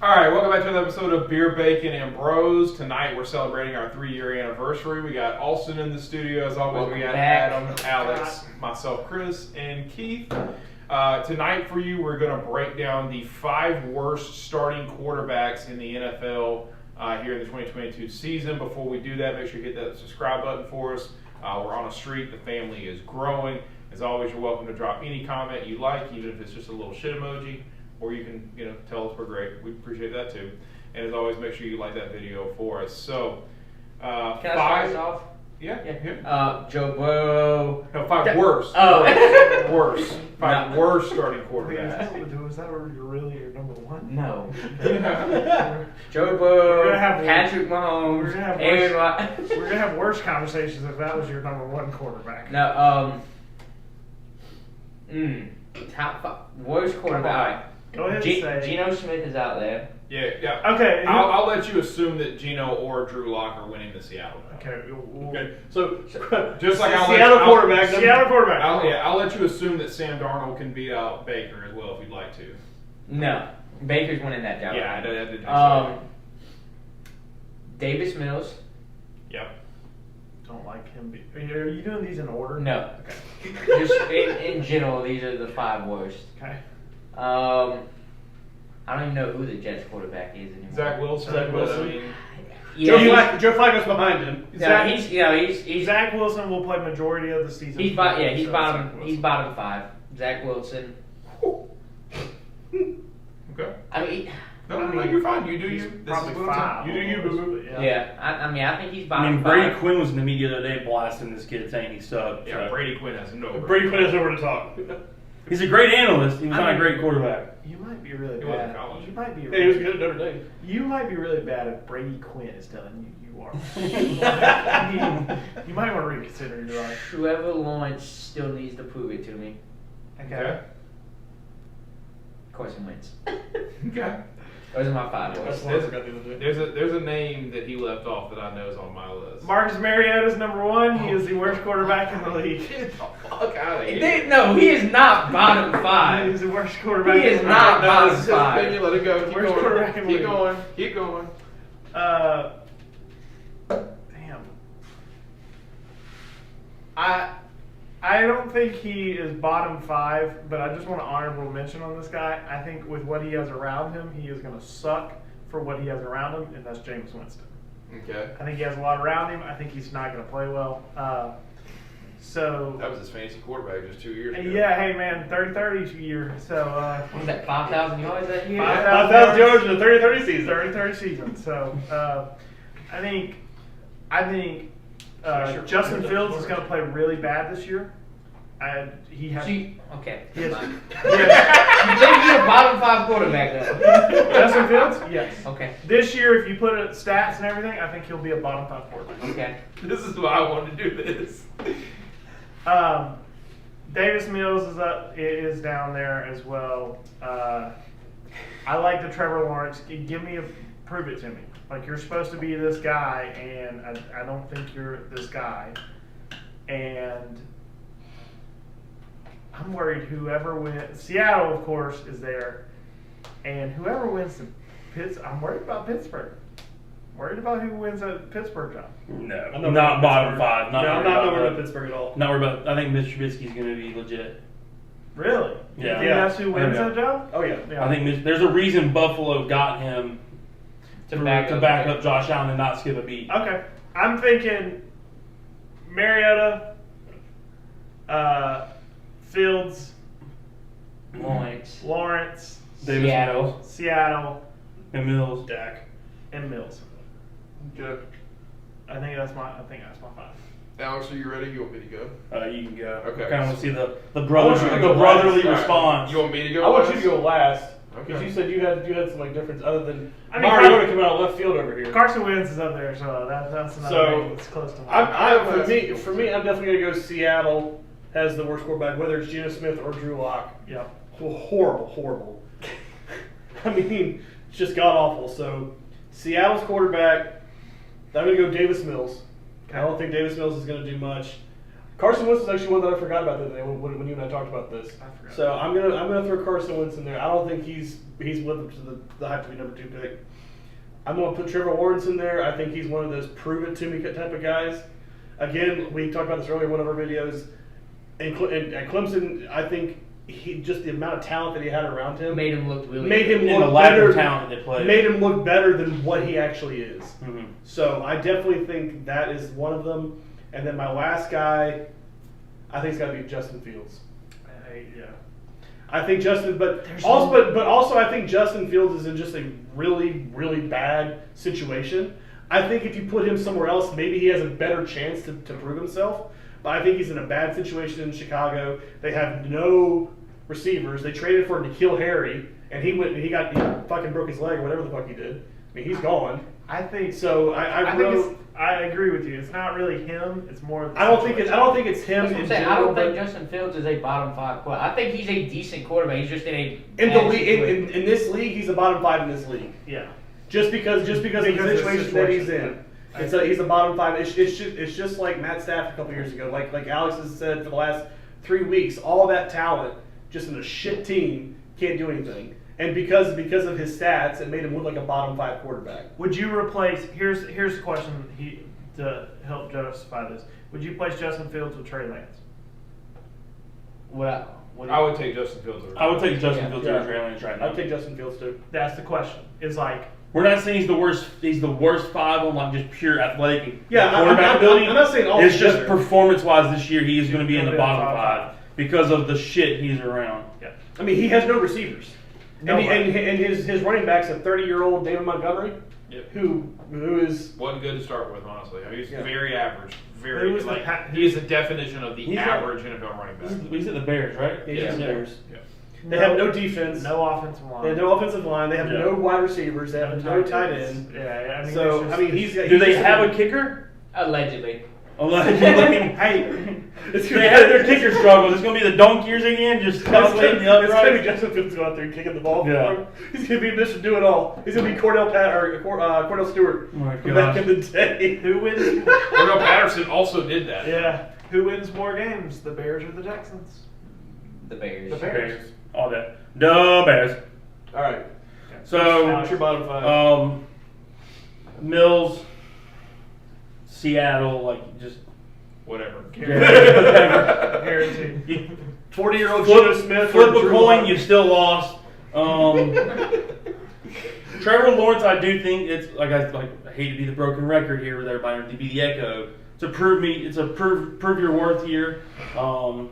All right, welcome back to another episode of Beer, Bacon, and Bros. Tonight we're celebrating our 3-year anniversary. We got Austin in the studio. As always, we got Adam, Alex, myself, Chris, and Keith. Tonight for you, we're going to break down the 5 worst starting quarterbacks in the NFL here in the 2022 season. Before we do that, make sure you hit that subscribe button for us. We're on a streak. The family is growing. As always, you're welcome to drop any comment you like, even if it's just a little shit emoji. Or you can, tell us we're great. We appreciate that too. And as always, make sure you like that video for us. So, can I start us off? Yeah. Joe Burrow. No, 5 worst. Oh. Worst. 5 worst starting quarterbacks. Is that really your number one? No. Joe Burrow, Patrick Mahomes, We're gonna have worse conversations if that was your number one quarterback. No. Top 5 worst quarterback. All right. Go ahead and say. Geno Smith is out there. Yeah. Okay. I'll let you assume that Geno or Drew Lock are winning the Seattle. Okay. So just like Seattle quarterback. I'll let you assume that Sam Darnold can beat out Baker as well if you'd like to. No, Baker's winning that job. Yeah, I did think so. Davis Mills. Yep. Don't like him. Are you doing these in order? No. Okay. Just in general, these are the 5 worst. Okay. I don't even know who the Jets quarterback is anymore. Zach Wilson. Yeah, Joe Flacco's behind him. He's Zach Wilson will play majority of the season. He's bottom 5. Zach Wilson. Okay. I mean, no, you're fine. You do you. Probably 5. You do you, boo-boo. Yeah. I think he's bottom 5. Brady Quinn was in the media the other day blasting this kid, saying he sucked. Yeah, Brady Quinn has no. Brady Quinn has nowhere to talk. He's a great analyst. He was not a great quarterback. You might be really He was in bad. college. You might be. Yeah, he was good at Notre Dame. You might be really bad if Brady Quinn is telling you are. You might want to reconsider your life. Trevor Lawrence still needs to prove it to me. Okay. Carson Wentz. Okay. Those are my 5 worst. There's a name that he left off that I know is on my list. Marcus Mariota's number 1. He is the worst quarterback in the league. Get the fuck out of here. No, he is not bottom 5. He's the worst quarterback. He is not bottom 5. Let it go. Worst quarterback in the league. Keep going. Damn. I don't think he is bottom 5, but I just want an honorable mention on this guy. I think with what he has around him, he is going to suck for what he has around him, and that's Jameis Winston. Okay. I think he has a lot around him. I think he's not going to play well. So that was his fantasy quarterback just 2 years ago. Yeah, hey man, 30-30 year. So what was that, 5,000 yards that year? 5,000 yards in the 30-30 season. 30-30 season. So I think Justin Fields is going to play really bad this year. He has. Okay. Yes. You think he's a bottom 5 quarterback though? Justin Fields? Yes. Okay. This year, if you put it stats and everything, I think he'll be a bottom 5 quarterback. Okay. This is why I wanted to do this. Davis Mills is down there as well. I like the Trevor Lawrence. Prove it to me. Like, you're supposed to be this guy, and I don't think you're this guy. And I'm worried whoever wins. Seattle, of course, is there. And whoever wins the Pittsburgh, I'm worried about Pittsburgh. Worried about who wins a Pittsburgh job. No, not bottom 5. I'm not worried about Pittsburgh at all. Not worried about. I think Mitch Trubisky's going to be legit. Really? Yeah. You think that's who wins that job? Oh yeah. I think there's a reason Buffalo got him to back up Josh Allen and not skip a beat. Okay. I'm thinking Mariota, Fields, Lawrence, Davis Seattle, and Mills. Dak. and Mills. Okay. I think that's my 5. Alex, are you ready? You want me to go? You can go. Okay. I kind of want to see the go brotherly last. response. You want me to go? I want last? you to go last because Okay. you said you had some like difference other than I mean, Mariota coming out of left field over here. Carson Wentz is up there, so that's another name that's close to mine. For me, I'm definitely gonna go Seattle has the worst quarterback, whether it's Geno Smith or Drew Lock. Yep. Horrible. I mean, it's just god awful. So Seattle's quarterback, I'm gonna go Davis Mills. I don't think Davis Mills is gonna do much. Carson Wentz is actually one that I forgot about the other day when you and I talked about this. I forgot. So I'm gonna throw Carson Wentz in there. I don't think he's lived up to the hype to be number 2 pick. I'm gonna put Trevor Lawrence in there. I think he's one of those prove it to me type of guys. Again, we talked about this earlier in one of our videos. And Clemson, I think he just the amount of talent that he had around him Made him look really made him good. And the look lack better. of talent that they played. Made him look better than what he actually is. Mhm. So I definitely think that is one of them. And then my last guy, I think it's got to be Justin Fields. Yeah. I think Justin, but There's also I think Justin Fields is in just a really, really bad situation. I think if you put him somewhere else, maybe he has a better chance to prove himself. But I think he's in a bad situation in Chicago. They have no receivers. They traded for N'Keal Harry, and he fucking broke his leg or whatever the fuck he did. I mean, he's gone. I think So I agree with you. It's not really him. It's more. Of the I don't think situation. it's him. That's what I'm in saying. I general, don't think but Justin Fields is a bottom 5 quarterback. I think he's a decent quarterback. He's just in a in the bad league situation. in this league, he's a bottom 5 in this league. Yeah. Just because of the Because of the situation that he's situation, in. He's a bottom 5. It's just like Matt Stafford a couple years ago. Like Alex has said for the last 3 weeks, all that talent just in a shit team can't do anything. And because of his stats, it made him look like a bottom 5 quarterback. Would you replace? Here's the question. To help justify this, would you place Justin Fields with Trey Lance? I would take Justin Fields over. I would take Justin Fields Yeah. over Trey Lance right now. I'd take Justin Fields too. That's the question. Is like We're not saying he's the worst. He's the worst 5 on like just pure athletic Yeah, quarterback ability. I'm not saying all It's just together. performance-wise this year, he is going to be in the Gonna be bottom top 5 because of the shit he's around. yeah. I mean, he has no receivers. Nobody. And his running back's a 30-year-old David Montgomery, Yep. who is Wasn't good to start with, honestly. I mean, he's Yeah. very average. Who Very was the like pa- he is the definition of the He's average NFL running back. He's at the Bears, right? Yeah. Bears. Yeah. they have no defense. No offensive line. They have no offensive line. They have Yeah. no wide receivers. They have no tight end. Yeah, I mean, So it's I just- mean, he's got. Do he's they just have a kicker? Allegedly. Allegedly. Hey, They had their kicker struggles. It's going to be the Donkeys again, just constantly in the It's gonna be upright. Justin Fields going out there and kicking the ball. Yeah. For him. He's gonna be Mr. Do It All. He's gonna be Cordell Stewart Oh my from back gosh. in the day. who wins? Cordell Patterson also did that. Yeah, who wins more games, the Bears or the Texans? The Bears. The Bears. Bears. All that. The Bears. All right. So, What's your bottom 5? Mills, Seattle, like just Whatever. Guaranteed. 40-year-old Geno Smith. flip or a Drew coin, Lock? you still lost. Trevor Lawrence, I do think it's like I hate to be the broken record here with everybody to be the echo. To prove me, it's a prove your worth here. Also,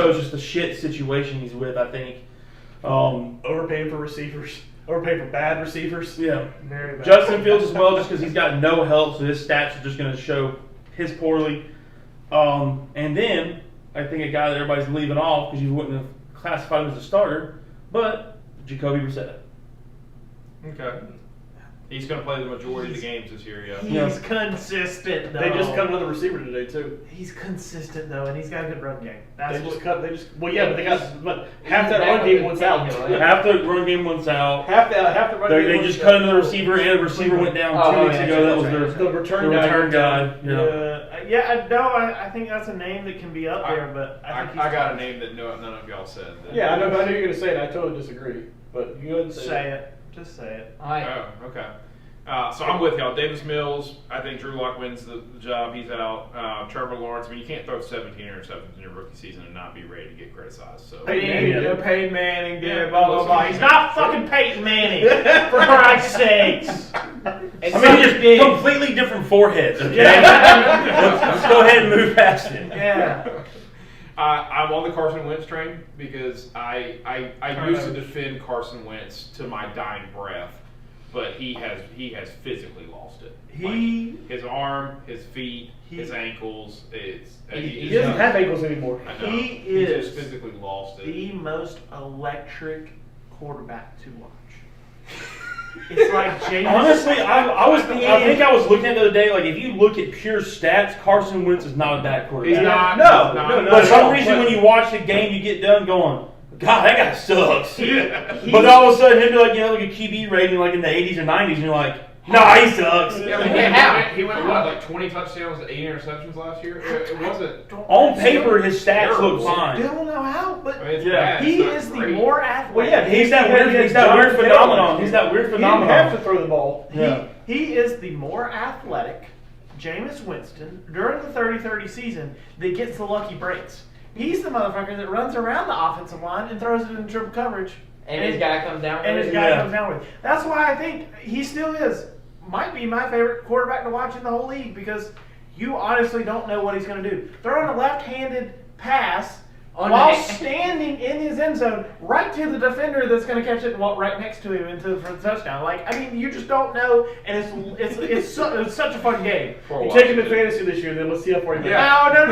it's just a shit situation he's with. I think. Overpaying for receivers. Overpaying for bad receivers. Yeah. Very bad. Justin Fields as well, just because he's got no help, so his stats are just going to show his poorly. And then I think a guy that everybody's leaving off because you wouldn't have classified him as a starter, but Jacoby Brissett. Okay. He's going to play the majority of the games this year. Yeah. He's consistent though. They just cut another receiver today too. He's consistent though, and he's got a good run game. That's They what, just cut. They just. Well, yeah, but they got. But half he's that back run with game the went out. Tannehill, yeah. Half the run game went out. Half the run game. They went just out. cut another receiver, and a receiver went down Oh, 2 weeks yeah, ago. That was that's their The return the guy. return guy. Yeah. I think that's a name that can be up there, but I think I got a name that none of y'all said. That Yeah, I know. But I knew you were gonna say it. I totally disagree. But you go ahead and Say it. Just say it. Oh, okay. So I'm with y'all. Davis Mills, I think Drew Lock wins the job. He's out. Trevor Lawrence, I mean, you can't throw 17 interceptions in your rookie season and not be ready to get criticized. So Peyton Manning did. Peyton Manning did. Yeah, Blah blah blah. He's not fucking Peyton Manning. For Christ's sakes. I mean, just completely different foreheads. Okay, let's go ahead and move past it. Yeah. I'm on the Carson Wentz train because I used to defend Carson Wentz to my dying breath, but he has physically lost it. His arm, his feet, his ankles. He doesn't have ankles anymore. I know. He He is just physically lost it. the most electric quarterback to watch. It's like James. Honestly, I think I was looking at the other day. Like, if you look at pure stats, Carson Wentz is not a bad quarterback. He's not. No, he's not. no, no. But for some reason, when you watch the game, you get done going, God, that guy sucks. He- But all of a sudden, he'll be like, look at QB rating like in the 80s or 90s, and you're like, Nah, he sucks. Yeah, I mean, he went what, like 20 touchdowns, 8 interceptions last year. It wasn't. On paper, his stats look Terrible. fine. Don't know how, but I mean, it's Yeah. bad. he It's not is the great. more athletic. Well, yeah, He's that weird phenomenon. He's that weird He didn't have phenomenon. to throw the ball. Yeah. He is the more athletic Jameis Winston during the 30-30 season that gets the lucky breaks. He's the motherfucker that runs around the offensive line and throws it in triple coverage. And his guy comes down And with his it. guy Yeah. comes down with it. That's why I think he still is. Might be my favorite quarterback to watch in the whole league because you honestly don't know what he's going to do. Throwing a left-handed pass On while the- standing in his end zone right to the defender that's going to catch it and walk right next to him for the touchdown. Like, I mean, you just don't know, and it's such a fun game. For a You while. take him in fantasy this year, then let's see how far he gets. Yeah.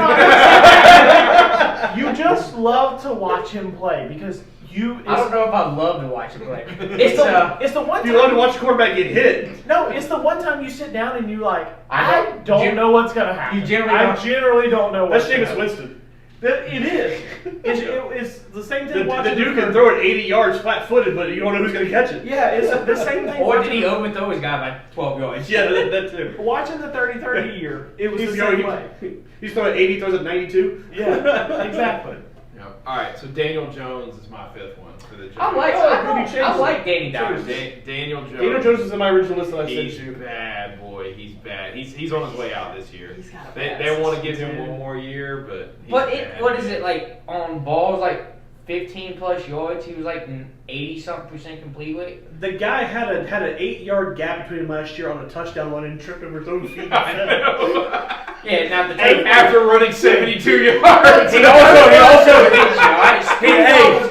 No. You just love to watch him play because I don't know if I'd love to watch him play. It's the one You love to time. watch a quarterback get hit. No, it's the one time you sit down and you like, I I don't- don't know what's gonna happen. you generally I don't- generally don't know what's That's gonna Jameis happen. Winston. It is. It's the same thing. The watching dude the- can throw it 80 yards flat-footed, but you don't know who's going to catch it. Yeah, it's the same thing. Or did watching he the- overthrow his guy by 12 yards? Yeah, that too. Watching the 30-30 year, it was He's the going, same way. he's throwing 80, throws at 92. Yeah, exactly. Yeah. All right, so Daniel Jones is my fifth one for the Giants. I like Danny Dimes. Daniel Jones. Daniel Jones is in my original list that I sent He's you. bad, boy. He's bad. He's on his way out this year. He's got a They bad want to give him system, one more year, but he's But bad. what is it like on balls like 15 plus yards? He was like 80-something% complete with. The guy had an 8-yard gap between him last year on a touchdown run and tripped over his own feet. and I fell. know. Yeah, now the And after running 72 yards. He also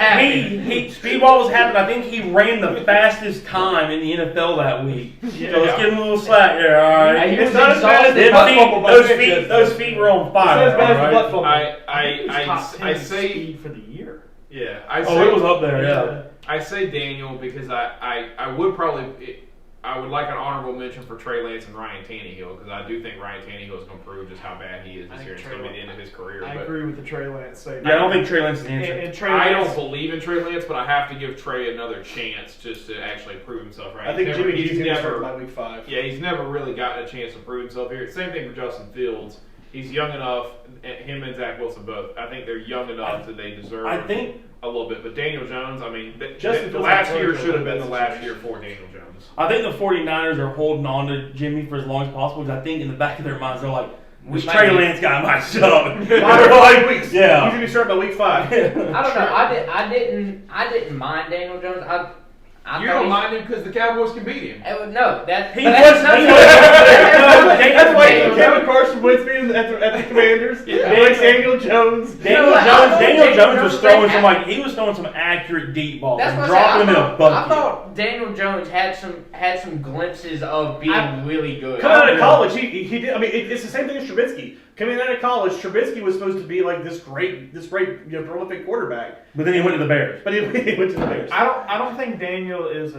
Hey, Speedball was happening. I think he ran the fastest time in the NFL that week. Yeah. So let's give him a little slack there, all right? He was It's not as bad as exhausted. the butt Them fumble feet, by those Sanchez, feet, those though. feet were on It's not fire. as bad as the all butt right? fumble. He was top 10 I say speed for the year. yeah. I say Oh, it was up there, yeah. I say Daniel because I would probably I would like an honorable mention for Trey Lance and Ryan Tannehill because I do think Ryan Tannehill is going to prove just how bad he is I this think year. It's Trey going to be the end of his career. I but agree with the Trey Lance statement. Yeah, I don't think Trey Lance is the And, answer. and Trey I Lance, don't believe in Trey Lance, but I have to give Trey another chance just to actually prove himself. Right? I think He's Jimmy never- G's he's going to never start by week 5. Yeah, he's never really gotten a chance to prove himself here. Same thing for Justin Fields. He's young enough, him and Zach Wilson both. I think they're young enough that they deserve I think a little bit. But Daniel Jones, I mean, Justin the Fields last has year really should have been been the a last situation. year for Daniel Jones. the 49ers are holding on to Jimmy for as long as possible because I think in the back of their minds they're like, We this might Trey be- Lance guy might suck. 5 or 5 weeks. Yeah. He's going to be starting by week 5. I don't know. I didn't mind Daniel Jones. I You thought don't he- mind him because the Cowboys can beat him. No, that's He but was- that's he not- was- That's why Daniel Kevin Carson wins me at the Commanders. Yeah. Alex Daniel Jones. Daniel Jones was throwing some accurate deep balls That's and what I dropping them in said. a bucket. I thought Daniel Jones had some glimpses of being really good. Coming out of college, he did. I mean, it's the same thing as Trubisky. Coming out of college, Trubisky was supposed to be like this great, prolific quarterback, But then he went to the Bears. but he went to the Bears. I don't think Daniel is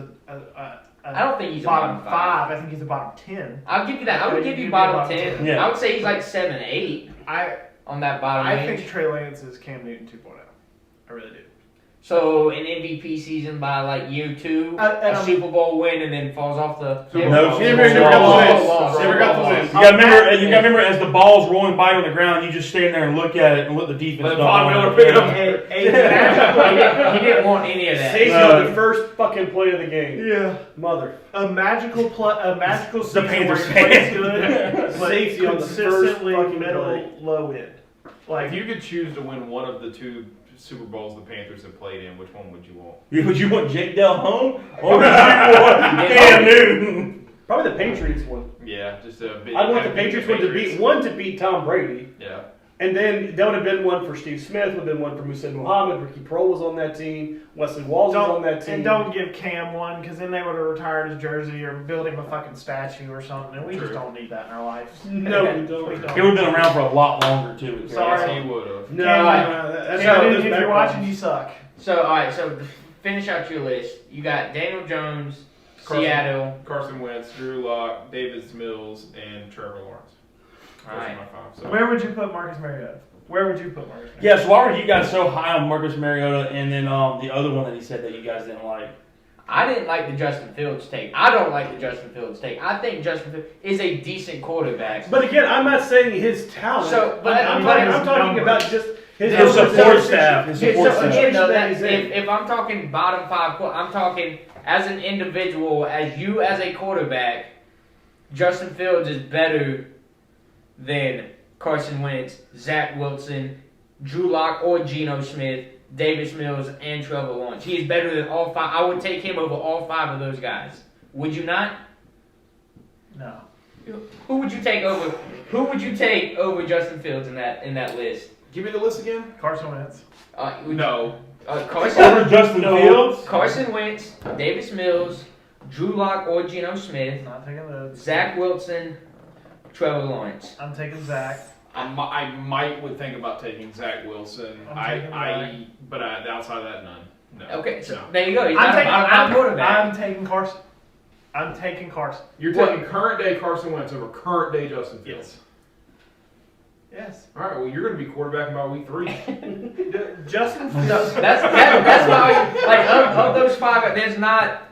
I don't think he's a bottom bottom 5. I think he's a bottom 10. I'll give you that. I would Okay, give you you give bottom me 10. Yeah. I would say he's like 7, 8 I on that bottom range. think Trey Lance is Cam Newton 2.0. I really do. So an MVP season by like year 2, and a Super Bowl win, and then falls off the. No, He never got the wins. Never got the wins. You gotta remember as the ball's rolling by on the ground, you just stand there and look at it and let the defense Let know. Von Miller pick it up. he didn't want any of that. Safety on the first fucking play of the game. Yeah. Mother. A magical season Panthers where he plays fan. good, but Safety on the first consistently fucking middle, play. low end. Like If you could choose to win one of the 2 Super Bowls the Panthers have played in, which one would you want? Would you want Jake Del Home or would you want Cam Newton? Probably the Patriots one. Yeah, just a big. I'd want the Patriots one to beat Tom Brady. Yeah. And then there would have been one for Steve Smith, would have been one for Musa Muhammad, Ricky Pearl was on that team, Wesley Walls was on that team. and don't give Cam one because then they would have retired his jersey or built him a fucking statue or something, and we just True. don't need that in our lives. No, we We don't. don't. He would have been around for a lot longer too. Sorry. Yes, he would have. No, Cam, that's Cam how it Newton, is if back you're then. watching, you suck. So all right, so to finish out your list, you got Daniel Jones, Carson. Seattle. Carson Wentz, Drew Lock, Davis Mills, and Trevor Lawrence. Those All right. are my 5. So. Where would you put Marcus Mariota? Where would you put Marcus Mariota? Yeah, so why were you guys so high on Marcus Mariota and then the other one that he said that you guys didn't like? I didn't like the Justin Fields take. I don't like the Justin Fields take. I think Justin Fields is a decent quarterback. But again, I'm not saying his talent. So, but- I'm but- talking, I'm talking about just his His support organization. staff. His Yeah, support so staff. again, though, that that, he's in. if I'm talking bottom 5, I'm talking as an individual, as you as a quarterback, Justin Fields is better than Carson Wentz, Zach Wilson, Drew Lock, or Geno Smith, Davis Mills, and Trevor Lawrence. He is better than all 5. I would take him over all 5 of those guys. Would you not? No. Who would you take over? Who would you take over Justin Fields in that list? Give me the list again. Carson Wentz. No. Carson. Over Justin No. Fields? Carson Wentz, Davis Mills, Drew Lock or Geno Smith, Not taking the. Zach Wilson, Trevor Lawrence. I'm taking Zach. I might would think about taking Zach Wilson. I'm taking But outside of that, none. No. Okay, so No. there you go. He's I'm not taking. a bottom quarterback. I'm taking Carson. I'm taking Carson. You're What? taking current day Carson Wentz over current day Justin Fields. Yes. All right. Well, you're going to be quarterbacking by week 3. Justin. No, that's why. Like of those 5, there's not.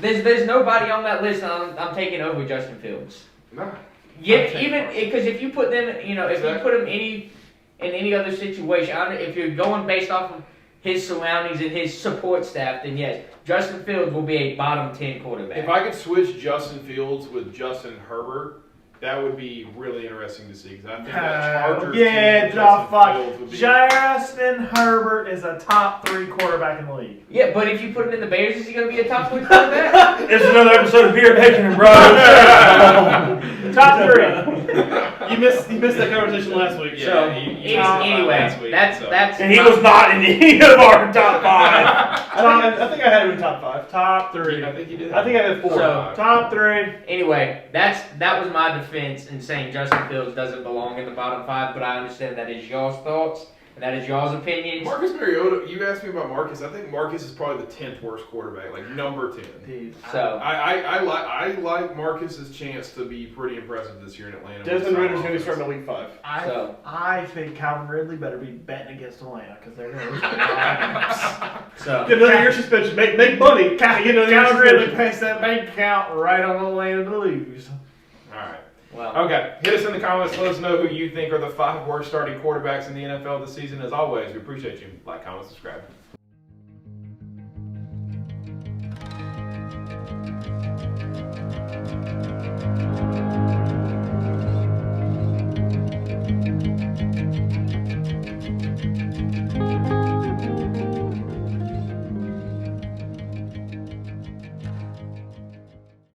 There's nobody on that list I'm taking over Justin Fields. No. Yeah, taking even Carson. because if you put them, if you put him in any other situation, if you're going based off of his surroundings and his support staff, then yes, Justin Fields will be a bottom 10 quarterback. If I could switch Justin Fields with Justin Herbert, that would be really interesting to see. Because I think that Chargers Yeah, team, the Justin fuck. Fields would be. Justin Herbert is a top 3 quarterback in the league. Yeah, but if you put him in the Bears, is he going to be a top 3 quarterback? It's another episode of Beer, Bacon, and Bros. Top 3. You missed that conversation last week. Yeah, So, he anyway, last week, that's so. And he was not in any of our top 5. I think I had him in top 5. Top 3. I think he did. I think I had 4. So- Top 3. Anyway, that was my defense in saying Justin Fields doesn't belong in the bottom 5, but I understand that is y'all's thoughts and that is y'all's opinions. Marcus Mariota, you asked me about Marcus. I think Marcus is probably the 10th worst quarterback, like number 10. Dude. So I like Marcus's chance to be pretty impressive this year in Atlanta. Desmond Ritter's going to be starting in week 5. I think Calvin Ridley better be betting against Atlanta because they're going to lose. Get so Get another year suspension. Make money. Get another year Calvin Ridley suspension. pays that bank account right on Atlanta to lose. All right. well. Okay. Hit us in the comments. Let us know who you think are the 5 worst starting quarterbacks in the NFL this season. As always, we appreciate you. Like, comment, subscribe.